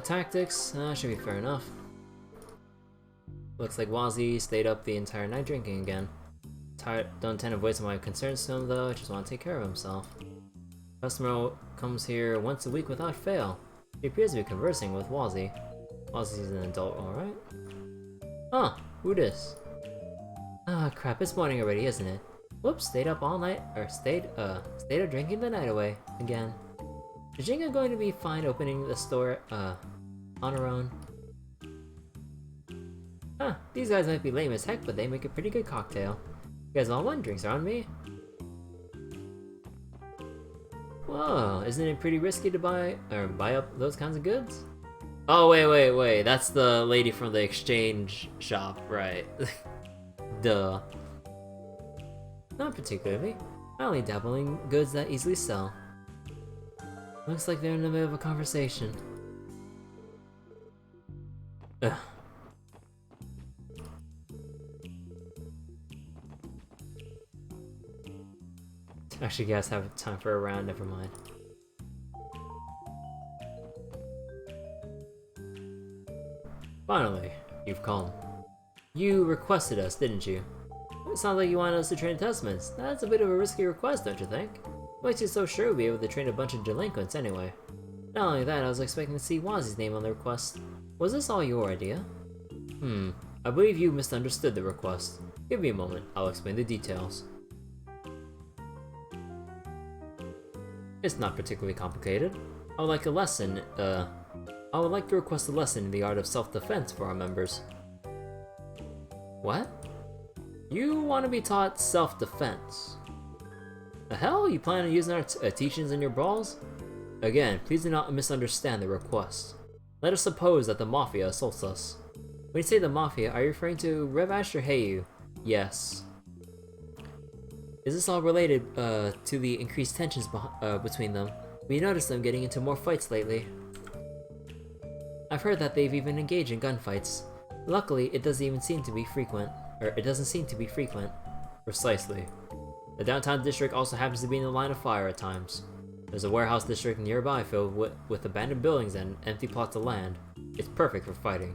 Tactics? Should be fair enough. Looks like Wazzy stayed up the entire night drinking again. Don't tend to voice my concerns to him though, just want to take care of himself. Customer comes here once a week without fail. He appears to be conversing with Wazzy. Wazzy's an adult, alright? Huh, who dis? Ah, crap, it's morning already, isn't it? Whoops, stayed up all night, or stayed up drinking the night away, again. Is Jinga going to be fine opening the store, on her own? Huh, these guys might be lame as heck, but they make a pretty good cocktail. You guys all want drinks around me? Whoa, isn't it pretty risky to buy up those kinds of goods? Oh, wait, that's the lady from the exchange shop, right? Duh. Not particularly. I only dabble in goods that easily sell. Looks like they're in the middle of a conversation. Ugh. Actually, guys have time for a round, never mind. Finally, you've come. You requested us, didn't you? It sounds like you wanted us to train Testaments. That's a bit of a risky request, don't you think? What makes you so sure we'll be able to train a bunch of delinquents anyway? Not only that, I was expecting to see Wazzy's name on the request. Was this all your idea? I believe you misunderstood the request. Give me a moment, I'll explain the details. It's not particularly complicated. I would like to request a lesson in the art of self-defense for our members. What? You want to be taught self-defense? The hell? You plan on using our teachings in your brawls? Again, please do not misunderstand the request. Let us suppose that the Mafia assaults us. When you say the Mafia, are you referring to Revash or Heiyu? Yes. Is this all related to the increased tensions between them? We noticed them getting into more fights lately. I've heard that they've even engaged in gunfights. Luckily, it doesn't seem to be frequent. Precisely. The downtown district also happens to be in the line of fire at times. There's a warehouse district nearby filled with abandoned buildings and empty plots of land. It's perfect for fighting.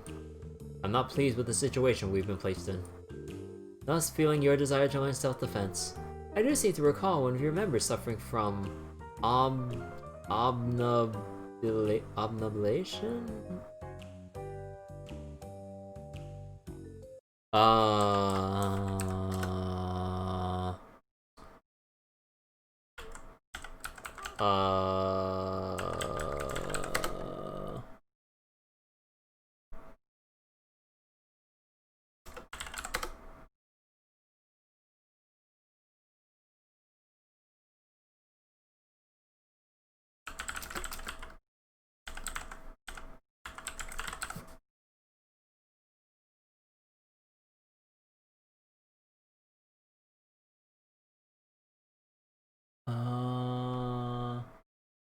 I'm not pleased with the situation we've been placed in. Thus, feeling your desire to learn self-defense, I do seem to recall one of your members suffering from obnubilation?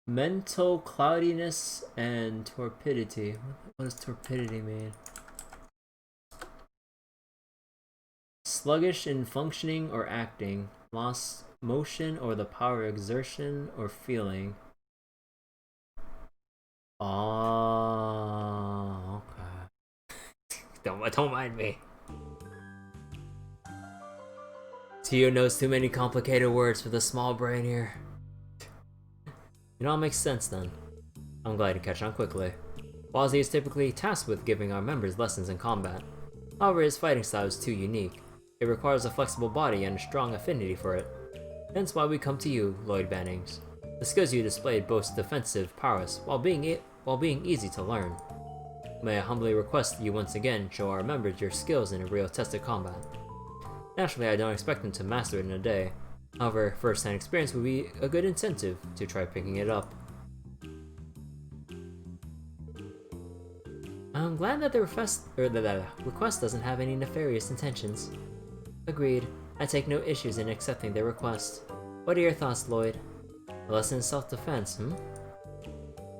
Mental cloudiness and torpidity. What does torpidity mean? Sluggish in functioning or acting. Lost motion or the power of exertion or feeling. Oh, okay. Don't mind me. Tio knows too many complicated words for the small brain here. It all makes sense then. I'm glad to catch on quickly. Wazzy is typically tasked with giving our members lessons in combat. However, his fighting style is too unique. It requires a flexible body and a strong affinity for it. Hence why we come to you, Lloyd Bannings. The skills you displayed boast defensive prowess while being easy to learn. May I humbly request that you once again show our members your skills in a real tested combat. Naturally, I don't expect them to master it in a day. However, first-hand experience would be a good incentive to try picking it up. I'm glad that the request doesn't have any nefarious intentions. Agreed. I take no issues in accepting their request. What are your thoughts, Lloyd? A lesson in self-defense,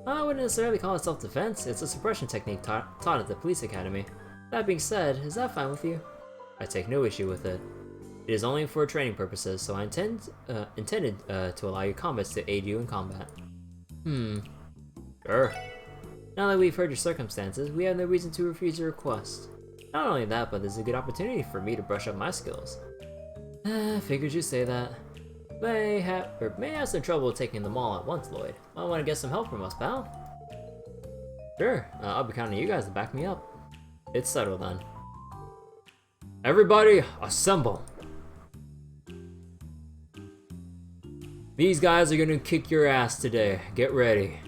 I wouldn't necessarily call it self-defense. It's a suppression technique taught at the police academy. That being said, is that fine with you? I take no issue with it. It is only for training purposes, so I intended to allow your combats to aid you in combat. Sure. Now that we've heard your circumstances, we have no reason to refuse your request. Not only that, but this is a good opportunity for me to brush up my skills. Figured you'd say that. May have some trouble taking them all at once, Lloyd. Might want to get some help from us, pal. Sure, I'll be counting on you guys to back me up. It's settled then. Everybody, assemble! These guys are gonna kick your ass today. Get ready.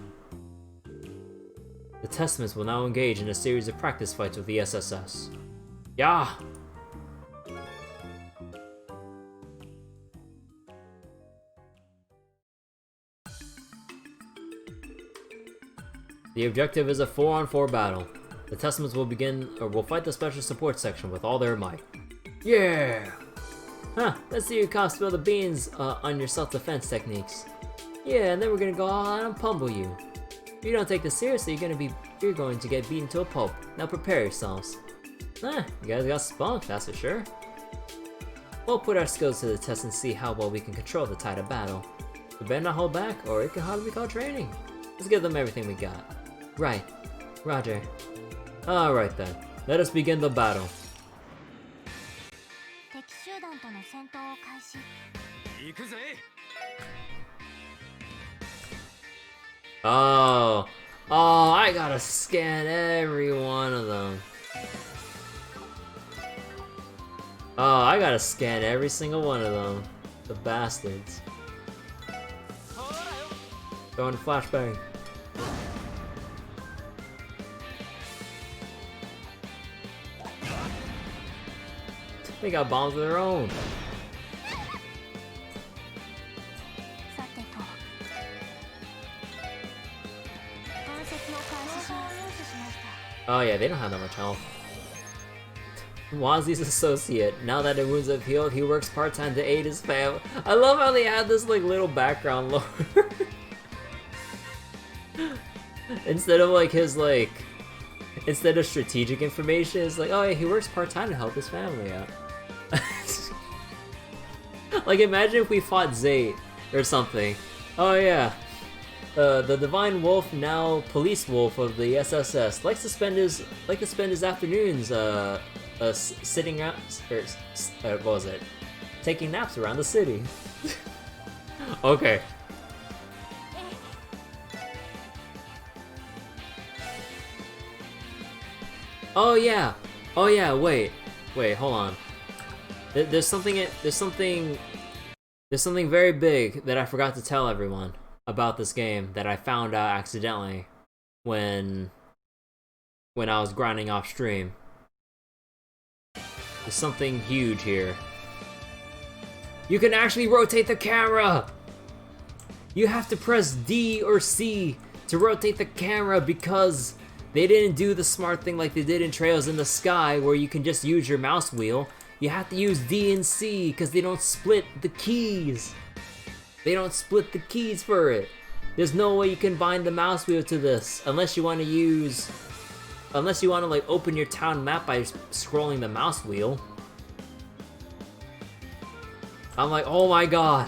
The Testaments will now engage in a series of practice fights with the SSS. Yeah! The objective is a 4-on-4 battle. The Testaments will fight the special support section with all their might. Yeah! Huh, let's see you cops spill the beans on your self-defense techniques. Yeah, and then we're gonna go all out and pummel you. If you don't take this seriously, you're going to get beaten to a pulp. Now prepare yourselves. You guys got spunk, that's for sure. We'll put our skills to the test and see how well we can control the tide of battle. We better not hold back, or it can hardly be called training. Let's give them everything we got. Right. Roger. Alright then. Let us begin the battle. Oh, I gotta scan every one of them. Oh, I gotta scan every single one of them. The bastards. Going to flashbang. They got bombs of their own. Oh yeah, they don't have that much health. Wazi's associate. Now that the wounds have healed, he works part-time to aid his family. I love how they add this like little background lore. Instead of like his like, instead of strategic information, it's like, oh yeah, he works part-time to help his family out. Like imagine if we fought Zayt or something. Oh yeah. The Divine Wolf, now Police Wolf of the SSS, likes to spend his afternoons sitting out, or what was it? Taking naps around the city. Okay. Oh yeah. Wait, hold on. There's something very big that I forgot to tell everyone about this game that I found out accidentally when I was grinding off stream. There's something huge here. You can actually rotate the camera! You have to press D or C to rotate the camera because they didn't do the smart thing like they did in Trails in the Sky where you can just use your mouse wheel. You have to use D and C because they don't split the keys. They don't split the keys for it. There's no way you can bind the mouse wheel to this unless you want to like open your town map by scrolling the mouse wheel. I'm like, oh my god.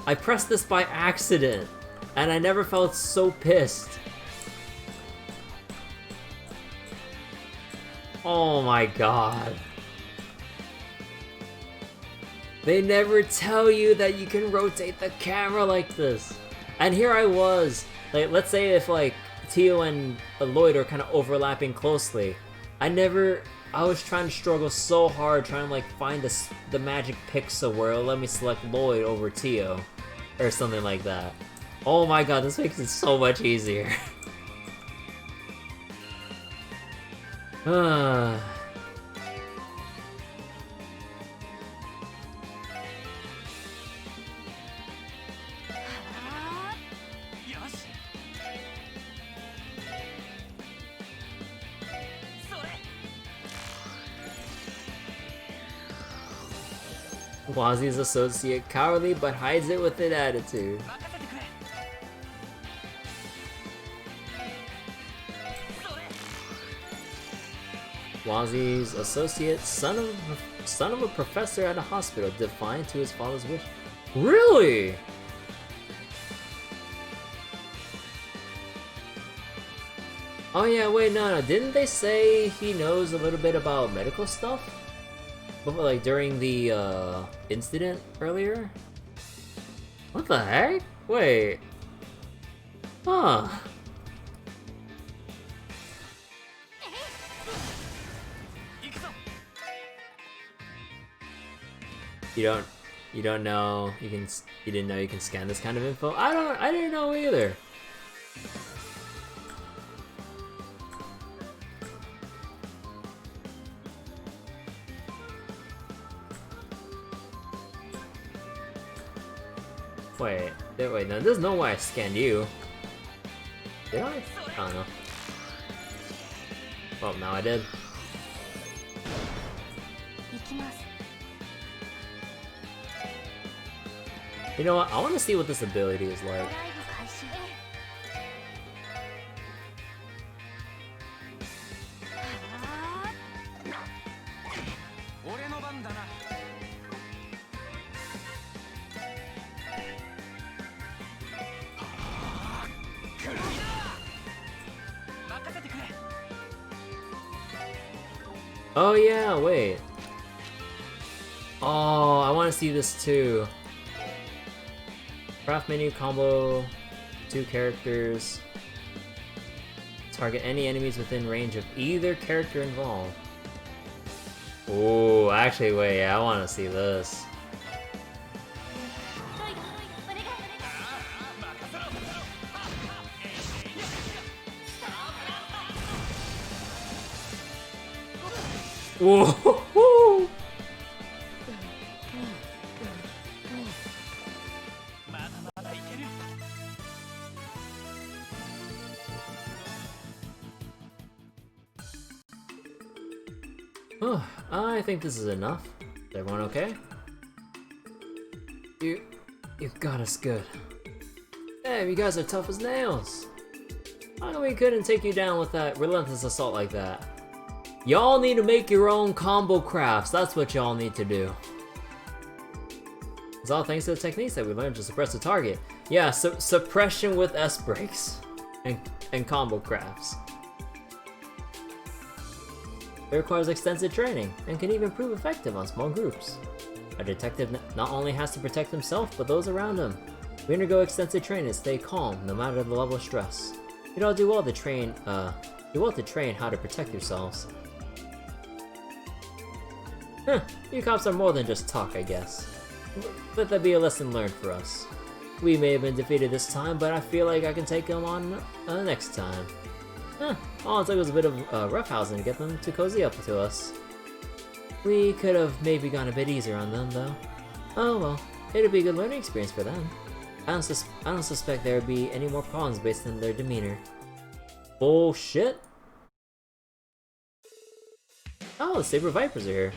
I pressed this by accident and I never felt so pissed. Oh my god. They never tell you that you can rotate the camera like this. And here I was, like, let's say if like Tio and Lloyd are kind of overlapping closely. I was trying to struggle so hard trying to like find the magic pixel where it'll let me select Lloyd over Tio. Or something like that. Oh my god, this makes it so much easier. Wazi's associate, cowardly but hides it with an attitude. Wazi's associate, son of a professor at a hospital, defiant to his father's wish. Really? Oh yeah, wait, no, didn't they say he knows a little bit about medical stuff? Before, like, during the, incident earlier? What the heck? Wait. Huh. You don't know, you didn't know you can scan this kind of info? I didn't know either. Wait, no, there's no way I scanned you. Did I? I don't know. Oh, now I did. You know what? I want to see what this ability is like. Oh yeah, wait. Oh, I want to see this too. Craft menu combo, 2 characters. Target any enemies within range of either character involved. Oh, actually, wait, I want to see this. Whoa! Oh, I think this is enough. Is everyone okay? You got us good. Hey, you guys are tough as nails. How come we couldn't take you down with that relentless assault like that? Y'all need to make your own combo crafts. That's what y'all need to do. It's all thanks to the techniques that we learned to suppress the target. Yeah, suppression with S-breaks and combo crafts. It requires extensive training and can even prove effective on small groups. A detective not only has to protect himself, but those around him. We undergo extensive training and stay calm no matter the level of stress. You'd all do well to train how to protect yourselves. Huh, you cops are more than just talk, I guess. Let that be a lesson learned for us. We may have been defeated this time, but I feel like I can take them on next time. Huh, all it took was a bit of roughhousing to get them to cozy up to us. We could have maybe gone a bit easier on them, though. Oh well, it'd be a good learning experience for them. I don't suspect there would be any more problems based on their demeanor. Bullshit! Oh, the Saber Vipers are here.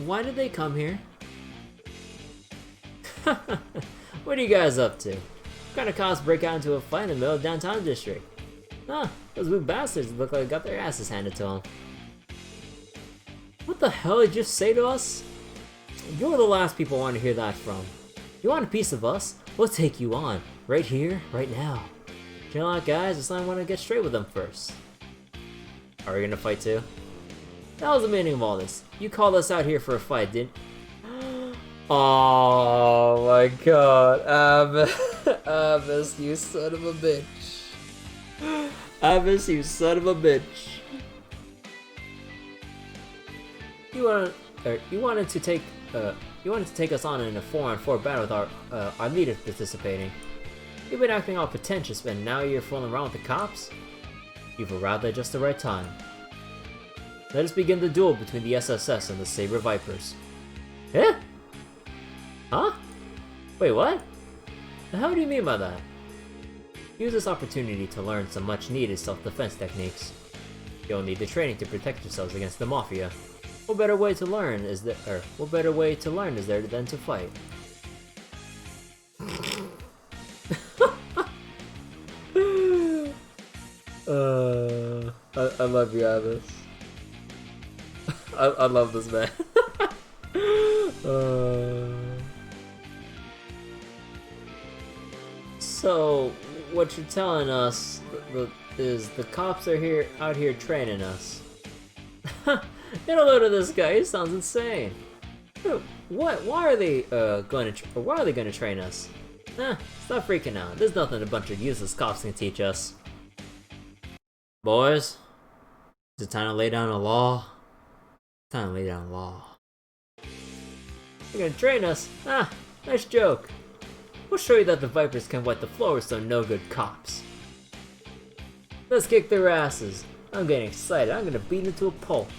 Why did they come here? What are you guys up to? What kind of cops break out into a fight in the middle of downtown district? Huh, those blue bastards look like they got their asses handed to them. What the hell did you just say to us? You're the last people I want to hear that from. You want a piece of us? We'll take you on. Right here, right now. Chill out, guys. Just I want to get straight with them first. Are we gonna fight too? That was the meaning of all this. You called us out here for a fight, didn't you? Oh my god. Avis, you son of a bitch. Avis, you son of a bitch. You wanted to take us on in a 4-on-4 battle with our leader participating. You've been acting all pretentious, and now you're fooling around with the cops? You've arrived at just the right time. Let us begin the duel between the SSS and the Saber Vipers. Eh? Huh? Wait, what? The hell do you mean by that? Use this opportunity to learn some much-needed self-defense techniques. You'll need the training to protect yourselves against the Mafia. What better way to learn is there than to fight? I love you, Avis. I love this man. So, what you're telling us is the cops are out here training us. Get a load of this guy. He sounds insane. What? Why are they going to train us? Stop freaking out. There's nothing a bunch of useless cops can teach us. Boys, is it time to lay down a law? Time to lay down a law. You're gonna train us? Nice joke. We'll show you that the Vipers can wipe the floor with some no-good cops. Let's kick their asses. I'm getting excited. I'm gonna beat them to a pulp.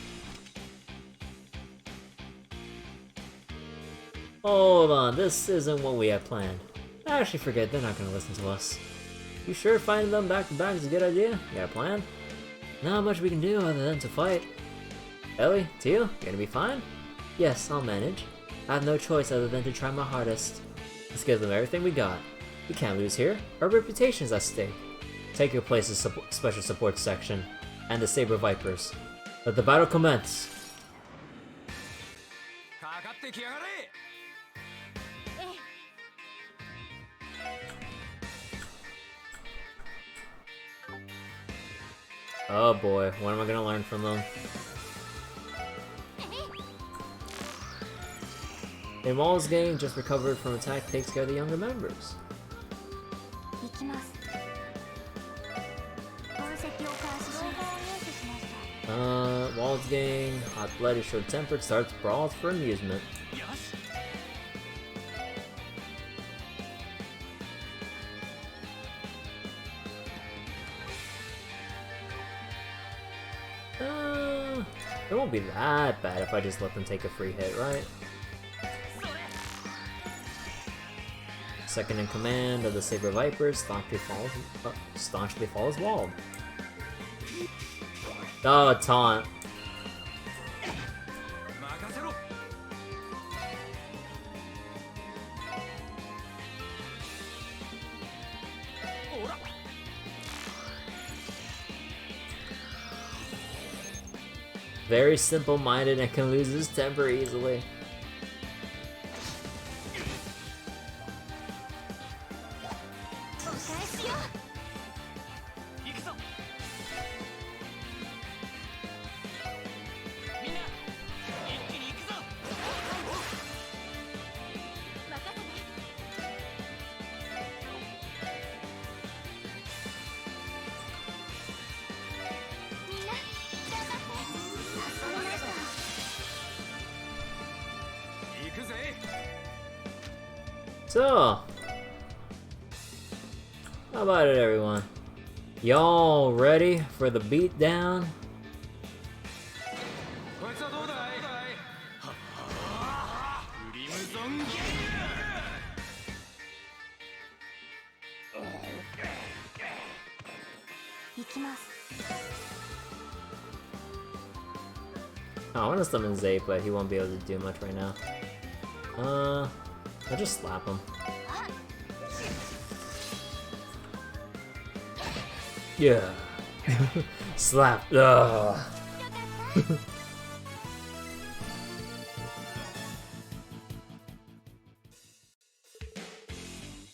Hold on, this isn't what we had planned. I actually forget they're not gonna listen to us. You sure finding them back to back is a good idea? You got a plan? Not much we can do other than to fight. Ellie, Teal, you gonna be fine? Yes, I'll manage. I have no choice other than to try my hardest. Let's give them everything we got. We can't lose here. Our reputation's at stake. Take your place in special support section and the Saber Vipers. Let the battle commence. Oh boy, what am I gonna learn from them? A Maul's gang just recovered from attack takes care of the younger members. Wald's gang, hot-blooded, short-tempered, starts brawls for amusement. It won't be that bad if I just let them take a free hit, right? Second in command of the Saber Vipers, staunchly follows Wald. Oh, taunt. Very simple-minded and can lose his temper easily. So, how about it, everyone? Y'all ready for the beatdown? Oh, I want to summon Zape, but he won't be able to do much right now. I'll just slap him. Yeah. Slap. Ugh.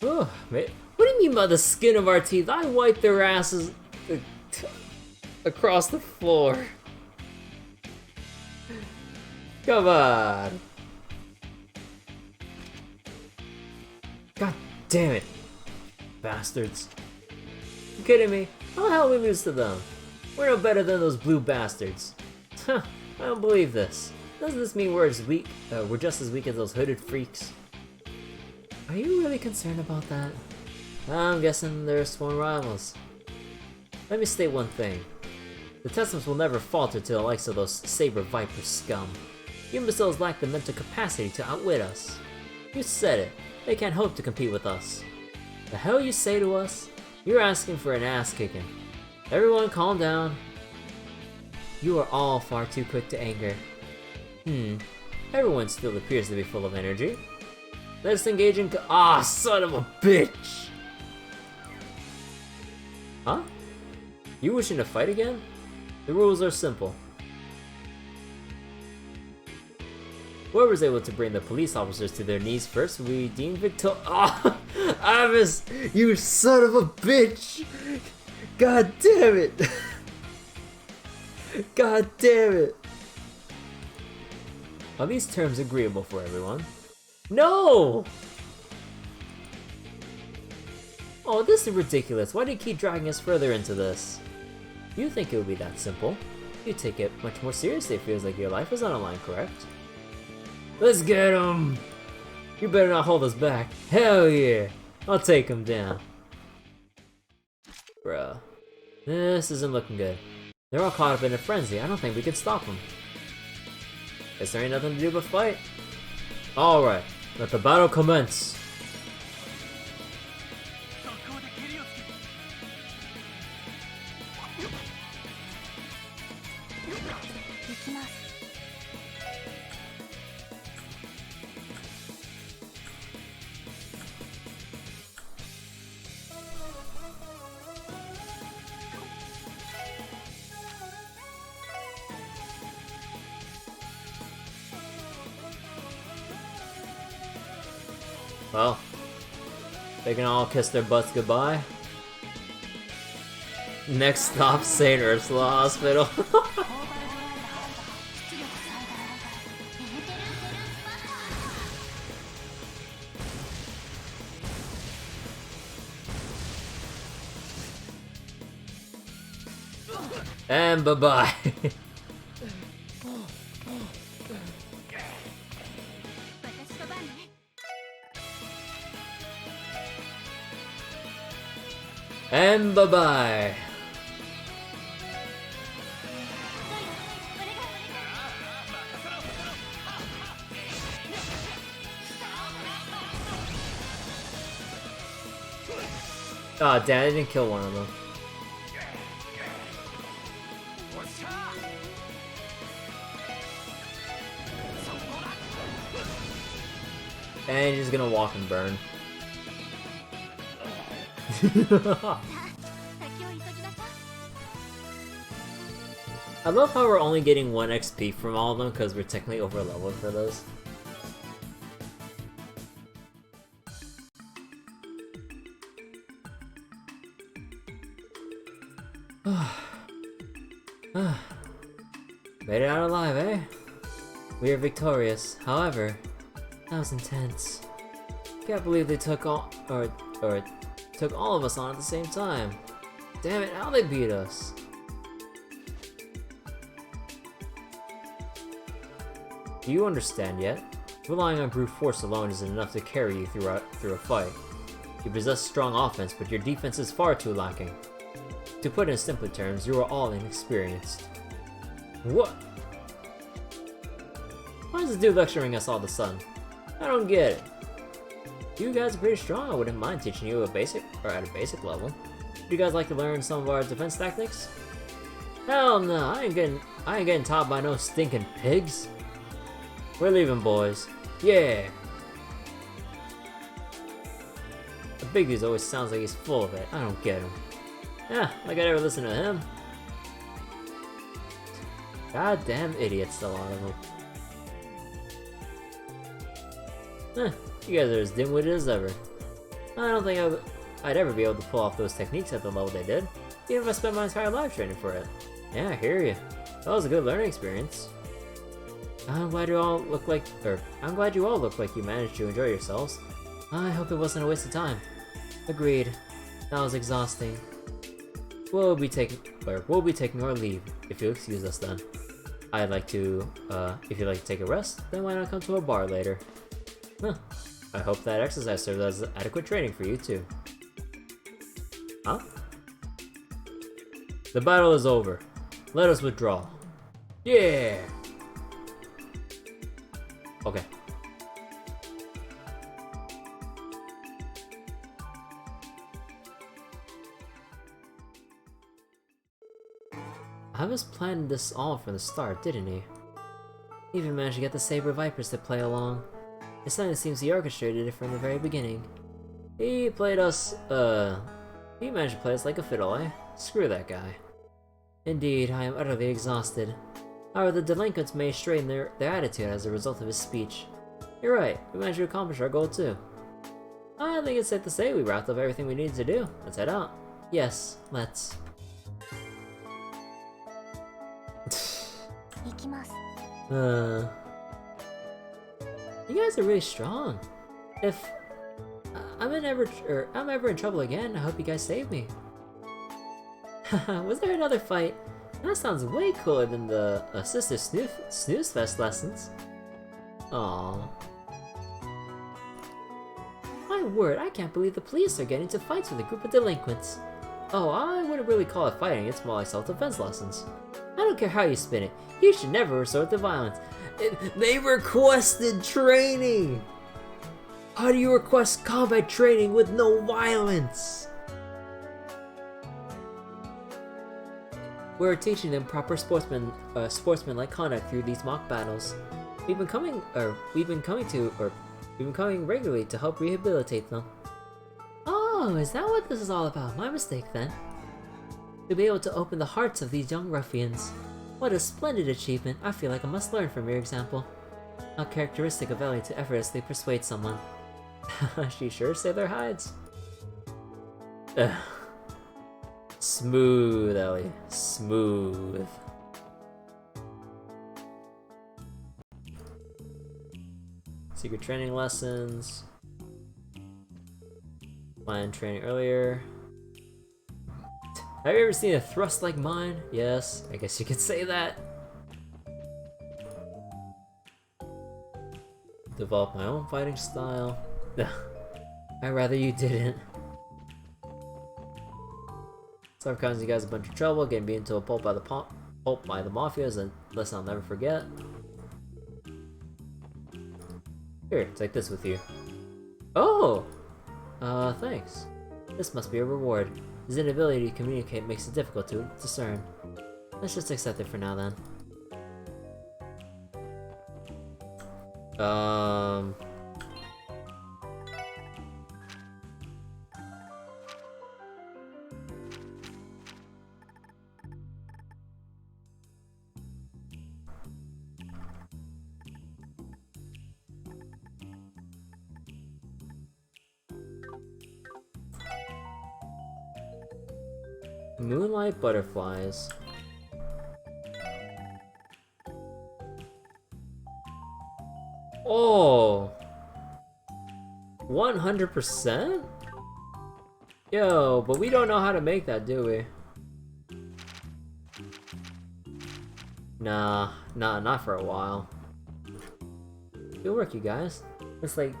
Oh, mate. What do you mean by the skin of our teeth? I wiped their asses across the floor. Come on. God damn it. Bastards. You kidding me? How the hell did we lose to them? We're no better than those blue bastards. Huh, I don't believe this. Doesn't this mean we're just as weak as those hooded freaks? Are you really concerned about that? I'm guessing they're sworn rivals. Let me state one thing. The Teslims will never falter to the likes of those Saber Viper scum. You imbeciles lack the mental capacity to outwit us. You said it. They can't hope to compete with us. The hell you say to us? You're asking for an ass kicking. Everyone calm down. You are all far too quick to anger. Everyone still appears to be full of energy. Let's engage in son of a bitch! Huh? You wishing to fight again? The rules are simple. Whoever was able to bring the police officers to their knees first will be deemed victorious. Oh, Avis, you son of a bitch! God damn it! God damn it! Are these terms agreeable for everyone? No! Oh, this is ridiculous. Why do you keep dragging us further into this? You think it would be that simple? You take it much more seriously. It feels like your life is on the line, correct? Let's get him! You better not hold us back. Hell yeah! I'll take him down. Bruh. This isn't looking good. They're all caught up in a frenzy. I don't think we can stop them. Guess there ain't nothing to do but fight. Alright, let the battle commence. Well, they can all kiss their butts goodbye. Next stop, St. Ursula Hospital. And bye-bye. And bye-bye. Aw, damn, I didn't kill one of them. And he's gonna walk and burn. I love how we're only getting 1 XP from all of them because we're technically over leveled for those. Made it out alive, eh? We are victorious. However, that was intense. Can't believe they took all took all of us on at the same time. Damn it, how they beat us? Do you understand yet? Relying on brute force alone isn't enough to carry you through a fight. You possess strong offense, but your defense is far too lacking. To put it in simpler terms, you are all inexperienced. What? Why is this dude lecturing us all of a sudden? I don't get it. You guys are pretty strong. I wouldn't mind teaching you at a basic level. Would you guys like to learn some of our defense tactics? Hell no, I ain't getting taught by no stinking pigs. We're leaving, boys. Yeah. The big dude always sounds like he's full of it. I don't get him. Yeah, like I'd ever listen to him. Goddamn idiots, a lot of them. You guys are as dim-witted as ever. I don't think I'd ever be able to pull off those techniques at the level they did, even if I spent my entire life training for it. Yeah, I hear you. That was a good learning experience. I'm glad you all look like you managed to enjoy yourselves. I hope it wasn't a waste of time. Agreed. That was exhausting. We'll be taking our leave, if you'll excuse us then. If you'd like to take a rest, then why not come to a bar later? Huh. I hope that exercise serves as adequate training for you too. Huh? The battle is over. Let us withdraw. Yeah! Okay. Avis planned this all from the start, didn't he? He even managed to get the Saber Vipers to play along. It suddenly seems he orchestrated it from the very beginning. He managed to play us like a fiddle, eh? Screw that guy. Indeed, I am utterly exhausted. However, the delinquents may strain their attitude as a result of his speech. You're right, we managed to accomplish our goal too. I think it's safe to say we wrapped up everything we needed to do. Let's head out. Yes, let's. You guys are really strong. If I'm ever in trouble again, I hope you guys save me. Was there another fight? That sounds way cooler than the Sister Snooze Fest lessons. Aww. My word, I can't believe the police are getting into fights with a group of delinquents. Oh, I wouldn't really call it fighting, it's more like self-defense lessons. I don't care how you spin it, you should never resort to violence. They requested training! How do you request combat training with no violence? We're teaching them proper sportsmanlike conduct through these mock battles. We've been coming regularly to help rehabilitate them. Oh, is that what this is all about? My mistake then. To be able to open the hearts of these young ruffians. What a splendid achievement. I feel like I must learn from your example. How characteristic of Ellie to effortlessly persuade someone. She sure saved their hides. Ugh. Smooth, Ellie. Smooth. Secret training lessons. Planned training earlier. Have you ever seen a thrust like mine? Yes, I guess you could say that. Develop my own fighting style. I'd rather you didn't. Start causing you guys a bunch of trouble, getting beaten to a pulp by the mafias, and lesson I'll never forget. Here, take this with you. Oh! Thanks. This must be a reward. His inability to communicate makes it difficult to discern. Let's just accept it for now then. Moonlight butterflies. Oh! 100%? Yo, but we don't know how to make that, do we? Nah, not for a while. Good work, you guys. Looks like,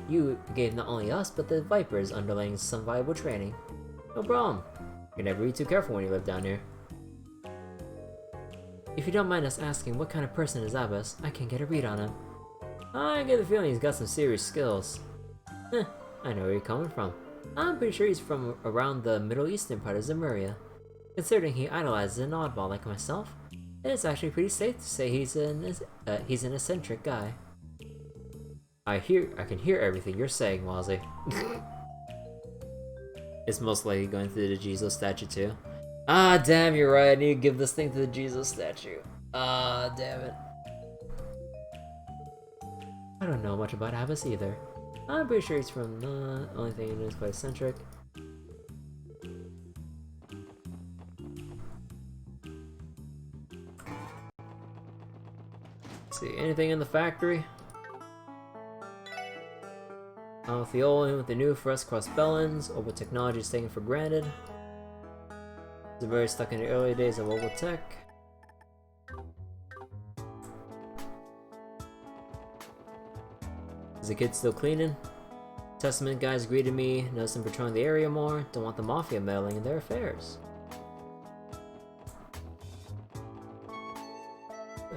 you gave not only us, but the Vipers underlings some valuable training. No problem. You're never be too careful when you live down here. If you don't mind us asking, what kind of person is Abbas? I can get a read on him. I get the feeling he's got some serious skills. I know where you're coming from. I'm pretty sure he's from around the Middle Eastern part of Zemuria. Considering he idolizes an oddball like myself, it's actually pretty safe to say he's an eccentric guy. I can hear everything you're saying, Wazzy. It's most likely going through the Jesus statue too. Ah, damn, you're right. I need to give this thing to the Jesus statue. Ah, damn it. I don't know much about Abbas either. I'm pretty sure he's from the only thing he knows is quite eccentric. Let's see, anything in the factory? With the old and with the new, for us cross Bellins, Oval technology is taken for granted. It's very stuck in the early days of Oval tech. Is the kid still cleaning? Testament guys greeted me, noticed them patrolling the area more, don't want the Mafia meddling in their affairs.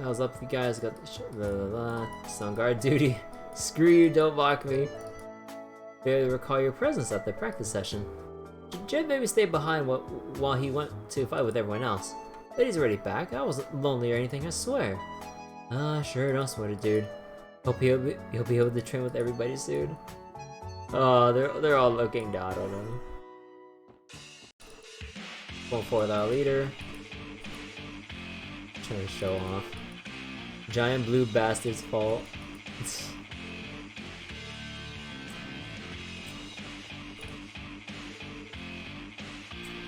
How's up with you guys? Got the on guard duty. Screw you, don't mock me. Barely recall your presence at the practice session. Jed maybe stayed behind while he went to fight with everyone else. But he's already back. I wasn't lonely or anything, I swear. Sure, don't sweat it, dude. Hope he'll be able to train with everybody soon. Oh, they're all looking down on him. Going for our leader. Trying to show off. Giant blue bastard's fault.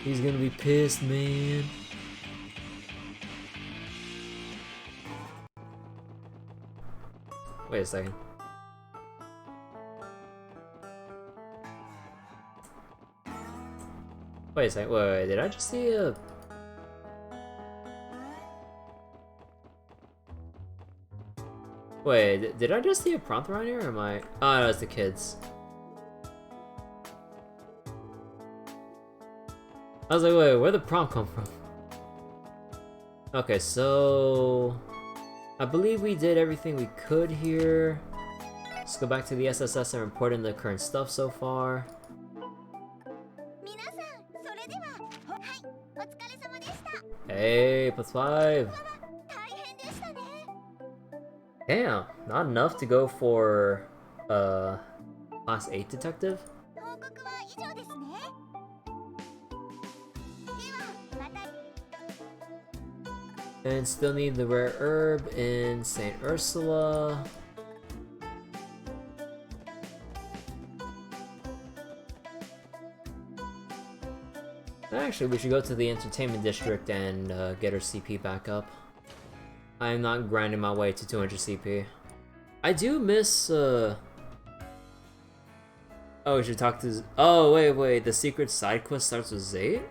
He's gonna be pissed, man. Wait a second. Wait a second. Wait, did I just see a... Wait, did I just see a prompt around here, or am I... Oh, no, it's the kids. I was like, wait, where'd the prompt come from? Okay, so... I believe we did everything we could here. Let's go back to the SSS and report in the current stuff so far. Hey, +5! Damn, not enough to go for, Class 8 Detective? And still need the rare herb in St. Ursula. Actually, we should go to the entertainment district and get our CP back up. I am not grinding my way to 200 CP. I do miss, Oh, we should talk to... Oh, wait, the secret side quest starts with Zayt?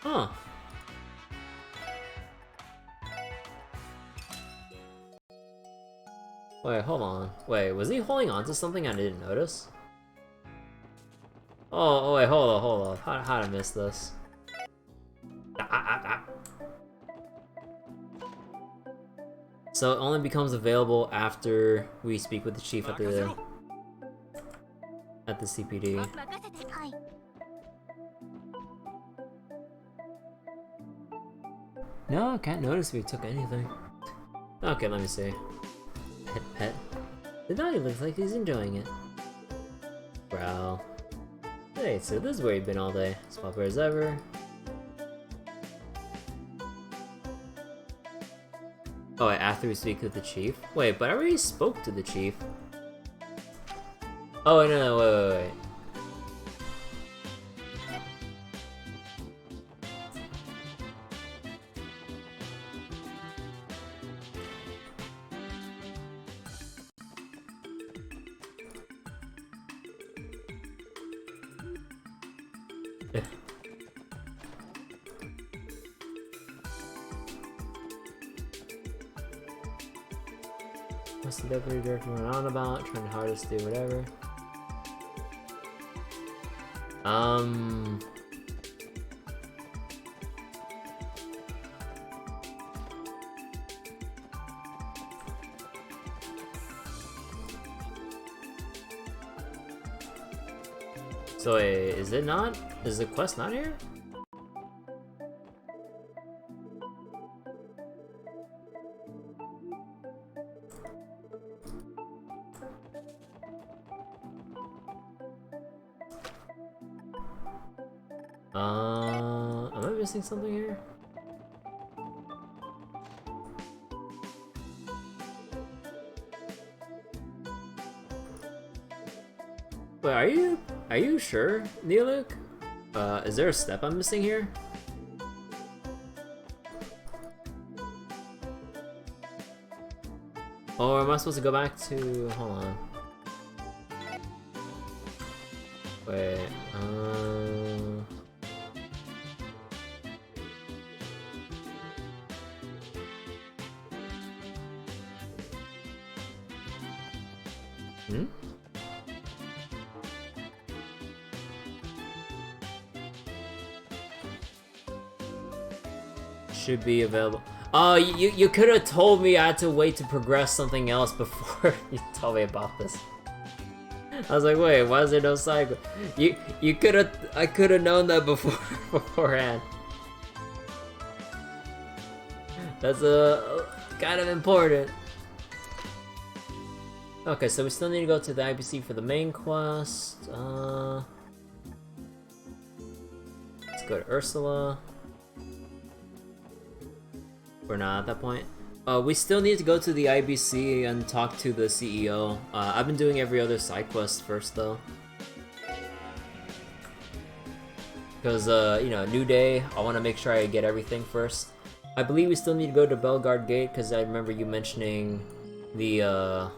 Huh. Wait, hold on. Wait, was he holding on to something I didn't notice? Oh wait, hold on. How did I miss this? So it only becomes available after we speak with the chief at the CPD. No, I can't notice if he took anything. Okay, let me see. Pet. The dog looks like he's enjoying it. Growl. Hey, so this is where you've been all day. Spot where as ever. Oh wait, after we speak with the chief? Wait, but I already spoke to the chief. Oh wait, no, wait. What's the deputy director going on about? Trying hardest to do whatever. So wait, is it not? Is the quest not here? Am I missing something here? Wait, are you sure, Neoluk? Is there a step I'm missing here? Or am I supposed to go back to... Hold on. Wait, should be available. Oh, you could have told me I had to wait to progress something else before you told me about this. I was like, wait, why is there no cycle? You could have, I could have known that beforehand. That's kind of important. Okay, so we still need to go to the IBC for the main quest. Let's go to Ursula. We're not at that point. We still need to go to the IBC and talk to the CEO. I've been doing every other side quest first, though. Because, you know, new day, I want to make sure I get everything first. I believe we still need to go to Belgard Gate, because I remember you mentioning the,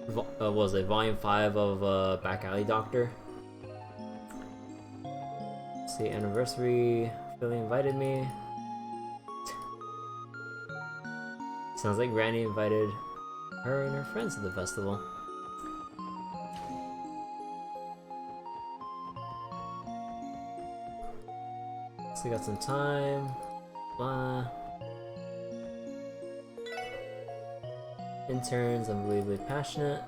what was it, Volume 5 of, Back Alley Doctor. Let's see, anniversary, Philly invited me. Sounds like Granny invited her and her friends to the festival. So we got some time. Blah. Interns, unbelievably passionate.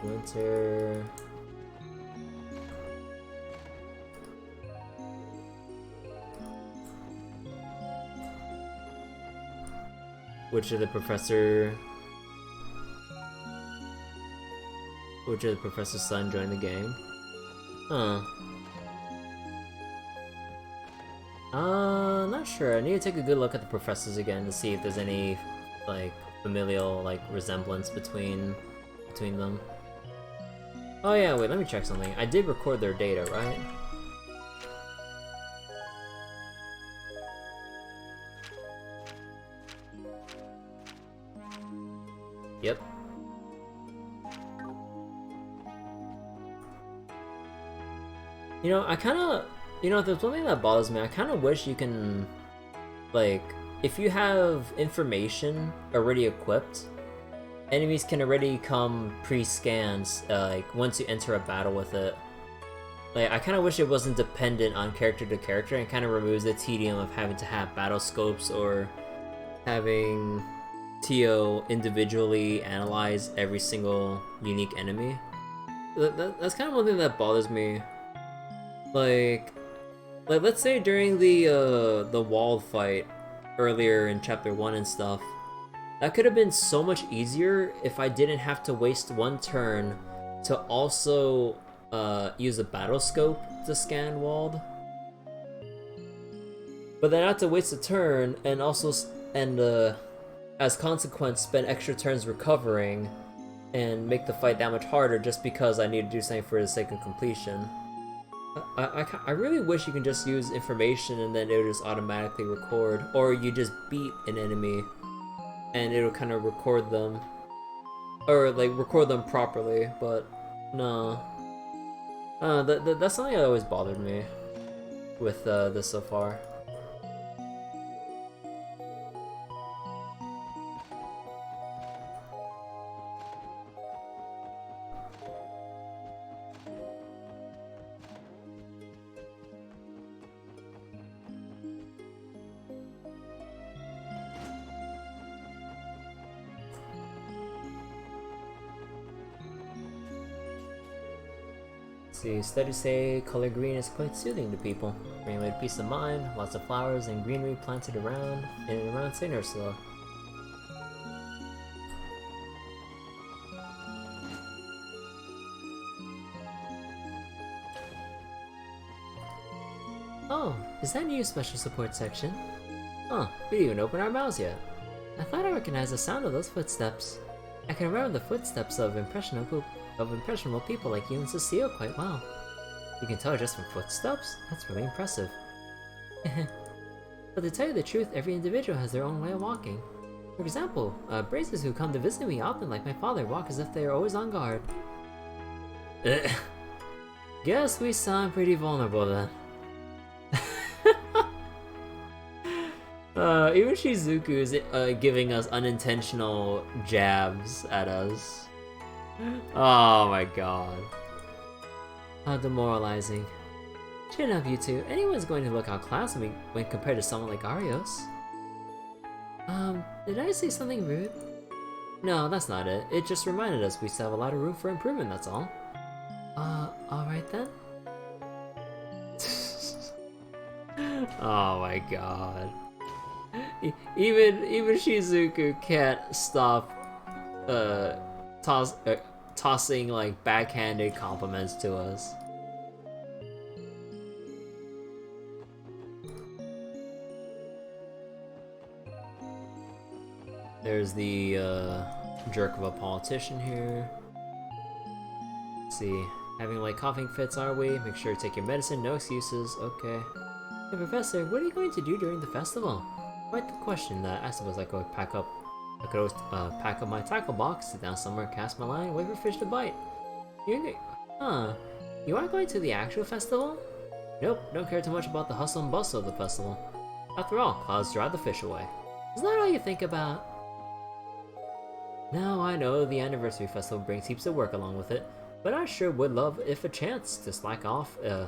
Winter. Which of the professor's son joined the gang? Huh. Not sure. I need to take a good look at the professors again to see if there's any, like, familial, like, resemblance between them. Oh yeah, wait, let me check something. I did record their data, right? Yep. You know, I kinda... You know, there's one thing that bothers me. I kinda wish you can... Like, if you have information already equipped, enemies can already come pre-scanned, like, once you enter a battle with it. Like, I kinda wish it wasn't dependent on character to character, and kinda removes the tedium of having to have battle scopes or having Tio individually analyze every single unique enemy. That's kind of one thing that bothers me. Like let's say during the wall fight earlier in chapter 1 and stuff, that could have been so much easier if I didn't have to waste one turn to also use a battle scope to scan Wald. But then I have to waste a turn and also as consequence spend extra turns recovering and make the fight that much harder just because I need to do something for the sake of completion. I really wish you can just use information and then it would just automatically record, or you just beat an enemy and it'll kind of record them, or like record them properly. But no, that's something that always bothered me with this so far. See, studies say color green is quite soothing to people. Bringing with peace of mind, lots of flowers and greenery planted around in and around St. Ursula. Oh, is that new special support section? Huh, we didn't even open our mouths yet. I thought I recognized the sound of those footsteps. I can remember the footsteps of impressionable people like you and Cecile quite well. You can tell just from footsteps? That's really impressive. But to tell you the truth, every individual has their own way of walking. For example, braces who come to visit me often, like my father, walk as if they are always on guard. Guess we sound pretty vulnerable then. Even Shizuku is giving us unintentional jabs at us. Oh my god. How demoralizing. Chin up, you two. Anyone's going to look outclassed when compared to someone like Arios. Did I say something rude? No, that's not it. It just reminded us we still have a lot of room for improvement, that's all. Alright then. Oh my god. Even Shizuku can't stop uh, tossing like backhanded compliments to us. There's the jerk of a politician here. Let's see, having like coughing fits, are we? Make sure to take your medicine, no excuses. Okay. Hey Professor, what are you going to do during the festival? Quite the question that I suppose I could pack up. I could always pack up my tackle box, sit down somewhere, cast my line, wait for fish to bite. You aren't going to the actual festival? Nope, don't care too much about the hustle and bustle of the festival. After all, clouds drive the fish away. Isn't that all you think about? Now I know the anniversary festival brings heaps of work along with it, but I sure would love if a chance to slack off, I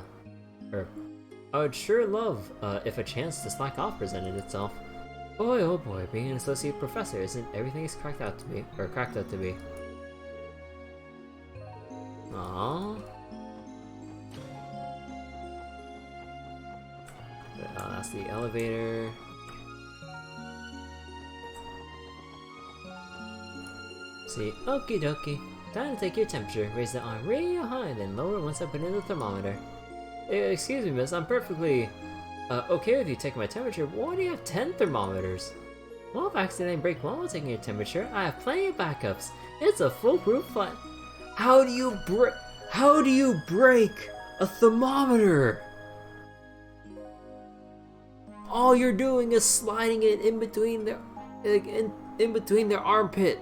would sure love if a chance to slack off presented itself. Boy, oh boy, being an associate professor isn't everything it's cracked out to be. Aww. That's the elevator. See, okie dokie. Time to take your temperature. Raise the arm real high, then lower once I put in the thermometer. Excuse me, miss, I'm perfectly okay with you taking my temperature, but why do you have 10 thermometers? Well, if I accidentally break one while taking your temperature, I have plenty of backups. It's a foolproof flight. How do you break a thermometer? All you're doing is sliding it in between their, in between their armpit.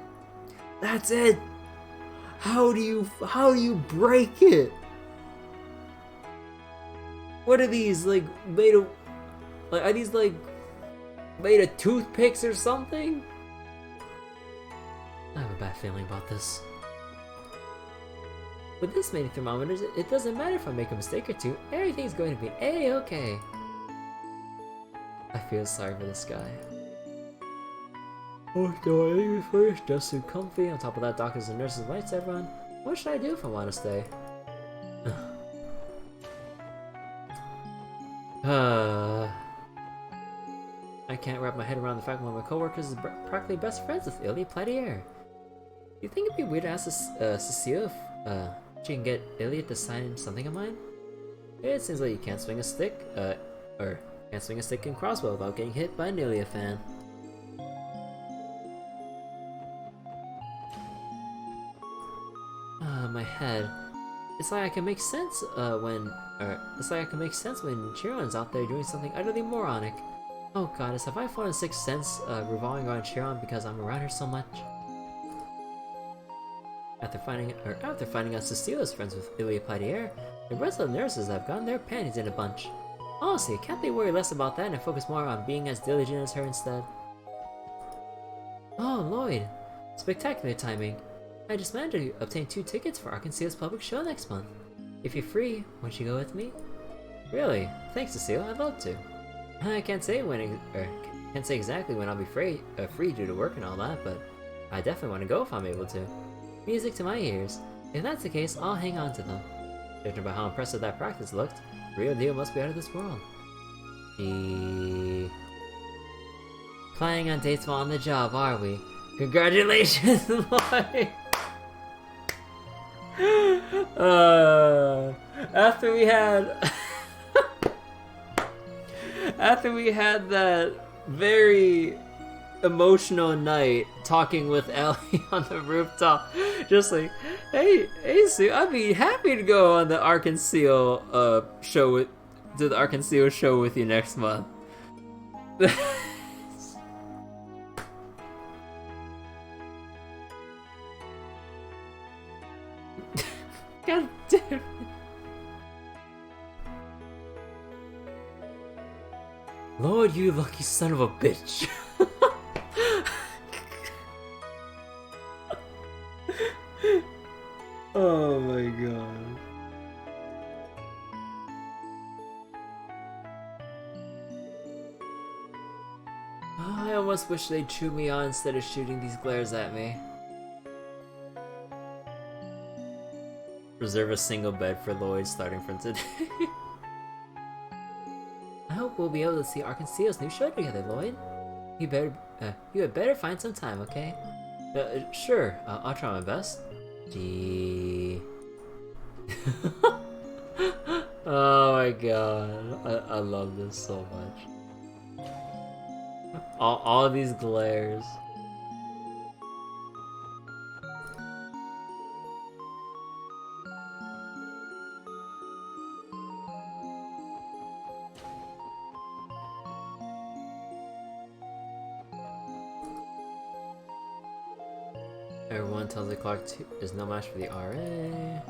That's it. How do you break it? What are these, like, made of... Like, are these, like, made of toothpicks or something? I have a bad feeling about this. With this many thermometers, it doesn't matter if I make a mistake or two. Everything's going to be A-okay. I feel sorry for this guy. Oh, do I leave first? Just so comfy. On top of that, doctors and nurses, lights, everyone. What should I do if I want to stay? I can't wrap my head around the fact one of my coworkers is practically best friends with Ilya Platier. Do you think it'd be weird to ask Cecile if she can get Ilya to sign something of mine? It seems like you can't swing a stick, or can't swing a stick in crossbow without getting hit by an Ilya fan. My head. It's like I can make sense when Chiron's out there doing something utterly moronic. Oh goddess, have I found a sixth sense revolving around Chiron because I'm around her so much? After finding out Cecile is friends with Ilya Platier, the rest of the nurses have gotten their panties in a bunch. Honestly, can't they worry less about that and focus more on being as diligent as her instead? Oh, Lloyd! Spectacular timing. I just managed to obtain 2 tickets for Arkansas's public show next month. If you're free, won't you go with me? Really? Thanks, Cecile. I'd love to. I can't say exactly when I'll be free due to work and all that, but I definitely want to go if I'm able to. Music to my ears. If that's the case, I'll hang on to them. Judging by how impressive that practice looked, the real deal must be out of this world. Planning on dates while on the job, are we? Congratulations, Lloyd! After we had that very emotional night talking with Ellie on the rooftop, just like, hey Sue, I'd be happy to go on the Arkansas show with you next month. God damn it. Lord, you lucky son of a bitch. Oh my god. I almost wish they'd chew me on instead of shooting these glares at me. Reserve a single bed for Lloyd starting from today. I hope hope we'll be able to see Arkanceo's new show together, Lloyd. You had better find some time, okay? Sure. I'll try my best. Gee. Oh my god. I love this so much. All these glares. Everyone tells the clock is no match for the RA.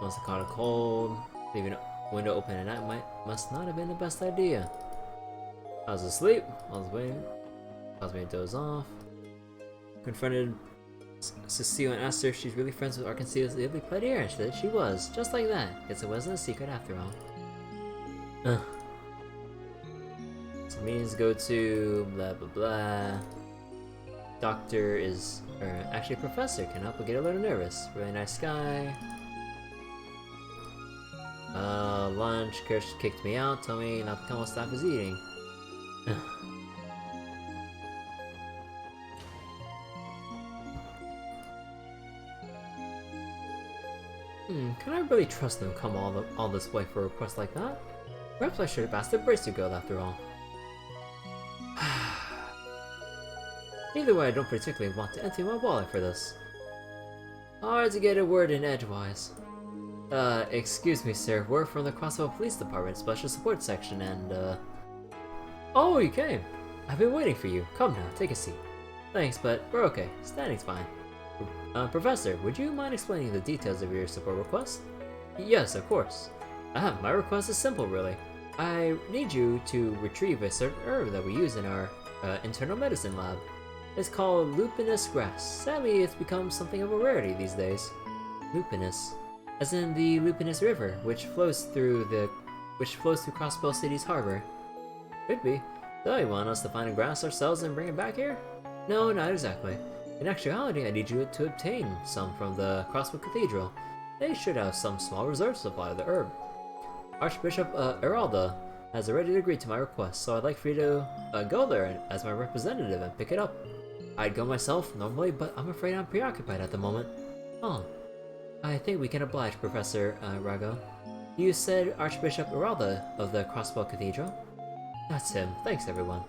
Once it caught a cold, leaving a window open at night must not have been the best idea. I was asleep. I was waiting. Caused me to doze off. Confronted Cecile and asked her if she's really friends with Arkanceo's lovely pet ear, and she said she was. Just like that. Guess it wasn't a secret after all. So meetings go to blah blah blah. Doctor is, or actually professor, can help but get a little nervous. Really nice guy. Lunch, Kirsch kicked me out, told me not to come while staff is eating. Can I really trust them to come all this way for a request like that? Perhaps I should have asked the Brace to go after all. Either way, I don't particularly want to empty my wallet for this. Hard to get a word in edgewise. Excuse me, sir. We're from the Crossbow Police Department Special Support Section, and, Oh, you came! I've been waiting for you. Come now, take a seat. Thanks, but we're okay. Standing's fine. Professor, would you mind explaining the details of your support request? Yes, of course. My request is simple, really. I need you to retrieve a certain herb that we use in our, internal medicine lab. It's called lupinous grass. Sadly, it's become something of a rarity these days. Lupinous. As in the Lupinous River, which flows through Crossbow City's harbor. Could be. So you want us to find a grass ourselves and bring it back here? No, not exactly. In actuality, I need you to obtain some from the Crossbow Cathedral. They should have some small reserve supply of the herb. Archbishop Eralda has already agreed to my request, so I'd like for you to go there as my representative and pick it up. I'd go myself normally, but I'm afraid I'm preoccupied at the moment. Oh. I think we can oblige, Professor Rago. You said Archbishop Eralda of the Crossbow Cathedral? That's him. Thanks, everyone.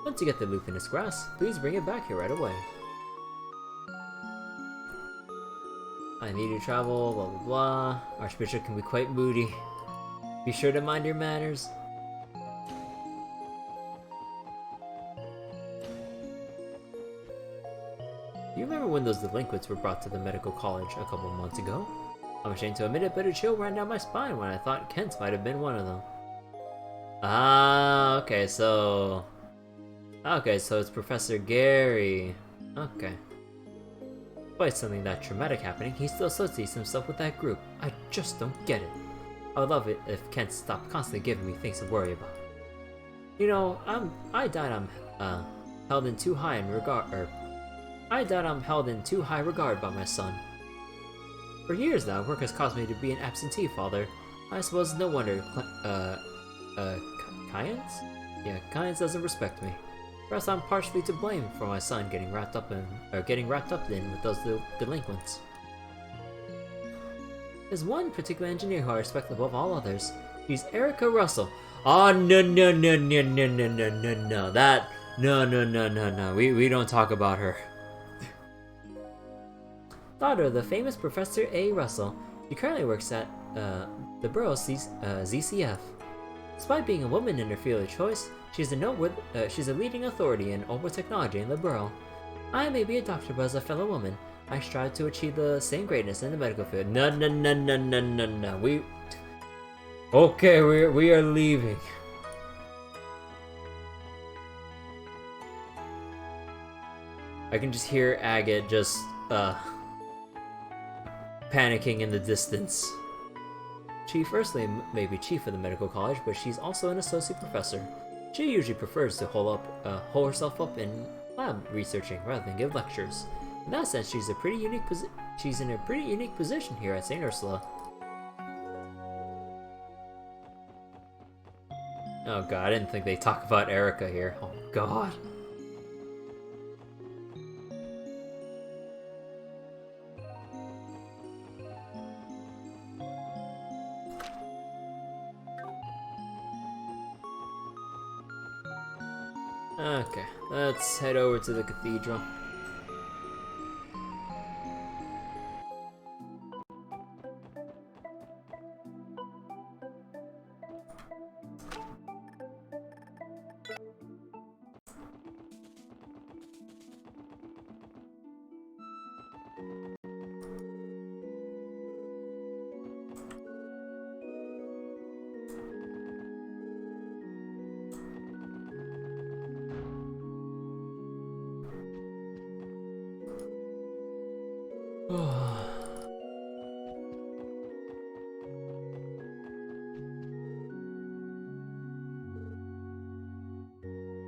Once you get the lupinous grass, please bring it back here right away. I need to travel, blah blah blah. Archbishop can be quite moody. Be sure to mind your manners. You remember when those delinquents were brought to the medical college a couple months ago? I'm ashamed to admit it, but a chill ran down my spine when I thought Kent might have been one of them. Ah, okay, so it's Professor Gary. Okay. Despite something that traumatic happening, he still associates himself with that group. I just don't get it. I would love it if Kent stopped constantly giving me things to worry about. You know, I doubt I'm held in too high regard by my son. For years now, work has caused me to be an absentee father. I suppose no wonder Kyans? Yeah, Kyans doesn't respect me. Perhaps I'm partially to blame for my son getting wrapped up in with those delinquents. There's one particular engineer who I respect above all others. She's Erica Russell. Oh no. That no. We don't talk about her. Daughter of the famous Professor A. Russell. She currently works at the borough's ZCF. Despite being a woman in her field of choice, she's a leading authority in orbital technology in the borough. I may be a doctor, but as a fellow woman, I strive to achieve the same greatness in the medical field. No. We are leaving. I can just hear Agate just panicking in the distance. She firstly may be chief of the medical college, but she's also an associate professor. She usually prefers to hole herself up in lab researching rather than give lectures. In that sense, she's in a pretty unique position here at St. Ursula. Oh god, I didn't think they'd talk about Erica here. Oh god. Okay, let's head over to the cathedral.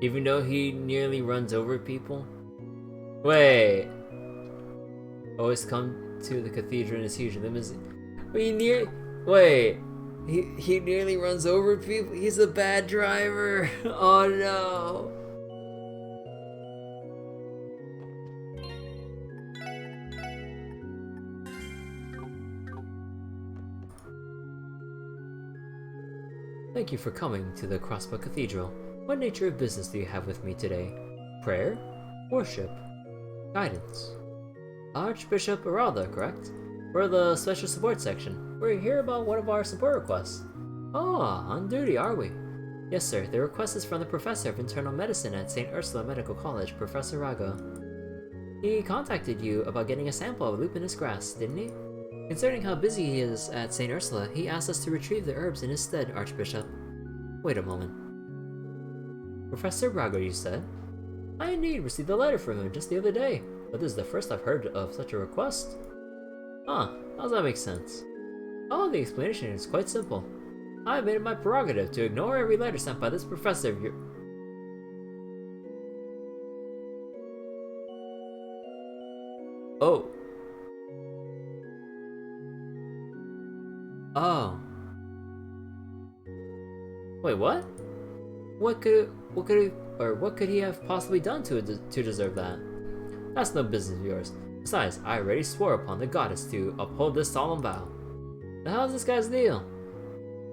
Even though he nearly runs over people? Wait. Always come to the cathedral in his huge limousine. Wait. He nearly runs over people? He's a bad driver. Oh no. Thank you for coming to the Crossbow Cathedral. What nature of business do you have with me today? Prayer? Worship? Guidance? Archbishop Aralda, correct? We're the Special Support Section. We're here about one of our support requests. Ah, on duty, are we? Yes, sir. The request is from the Professor of Internal Medicine at St. Ursula Medical College, Professor Rago. He contacted you about getting a sample of lupinous grass, didn't he? Concerning how busy he is at St. Ursula, he asked us to retrieve the herbs in his stead, Archbishop. Wait a moment. Professor Rago, you said? I indeed received a letter from him just the other day, but this is the first I've heard of such a request. Huh, how does that make sense? Oh, the explanation is quite simple. I have made it my prerogative to ignore every letter sent by this professor of your... Oh. Oh. Wait, what? What could he have possibly done to deserve that? That's no business of yours. Besides, I already swore upon the goddess to uphold this solemn vow. The hell is this guy's deal?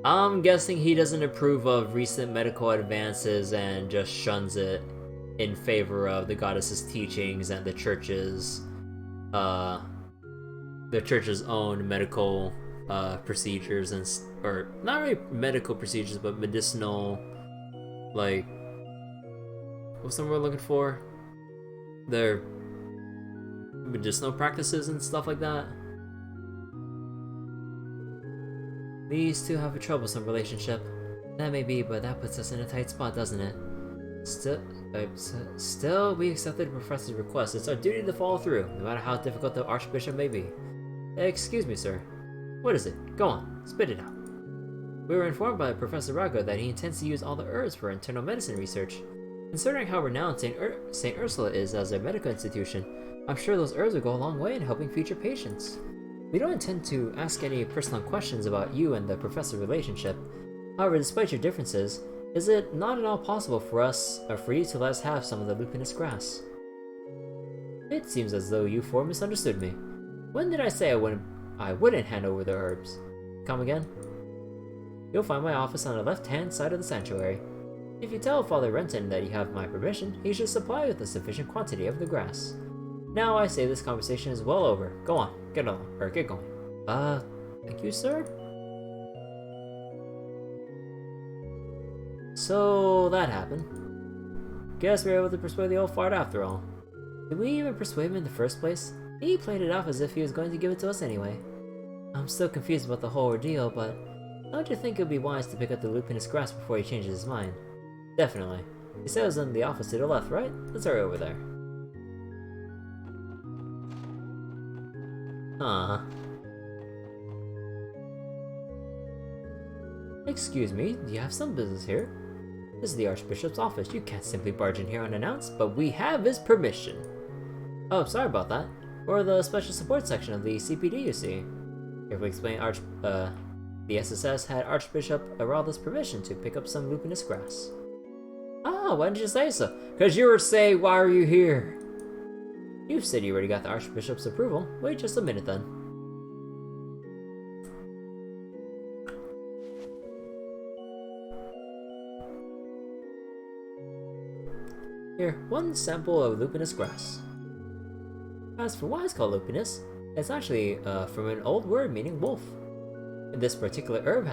I'm guessing he doesn't approve of recent medical advances and just shuns it in favor of the goddess's teachings and the church's own medical procedures or not really medical procedures, but medicinal, like, what's the word we're looking for? Their medicinal practices and stuff like that. These two have a troublesome relationship. That may be, but that puts us in a tight spot, doesn't it? Still, we accepted the professor's request. It's our duty to follow through, no matter how difficult the Archbishop may be. Excuse me, sir. What is it? Go on, spit it out. We were informed by Professor Rago that he intends to use all the herbs for internal medicine research. Considering how renowned St. Ursula is as a medical institution, I'm sure those herbs will go a long way in helping future patients. We don't intend to ask any personal questions about you and the professor's relationship. However, despite your differences, is it not at all possible for us, or for you to let us have some of the lupinous grass? It seems as though you four misunderstood me. When did I say I wouldn't hand over the herbs? Come again? You'll find my office on the left-hand side of the sanctuary. If you tell Father Renton that you have my permission, he should supply you with a sufficient quantity of the grass. Now I say this conversation is well over. Go on, get going. Thank you, sir? So, that happened. Guess we were able to persuade the old fart after all. Did we even persuade him in the first place? He played it off as if he was going to give it to us anyway. I'm still confused about the whole ordeal, but don't you think it would be wise to pick up the lupinous grass before he changes his mind? Definitely. He said it was in the office to the left, right? Let's hurry over there. Excuse me, do you have some business here? This is the Archbishop's office. You can't simply barge in here unannounced, but we have his permission. Oh, sorry about that. We're the Special Support Section of the CPD, you see. If we explain The SSS had Archbishop Aralda's permission to pick up some lupinous grass. Ah, why didn't you say so? 'Cause you were saying, why are you here? You said you already got the Archbishop's approval. Wait just a minute then. Here, one sample of lupinous grass. As for why it's called lupinous, it's actually from an old word meaning wolf. This particular herb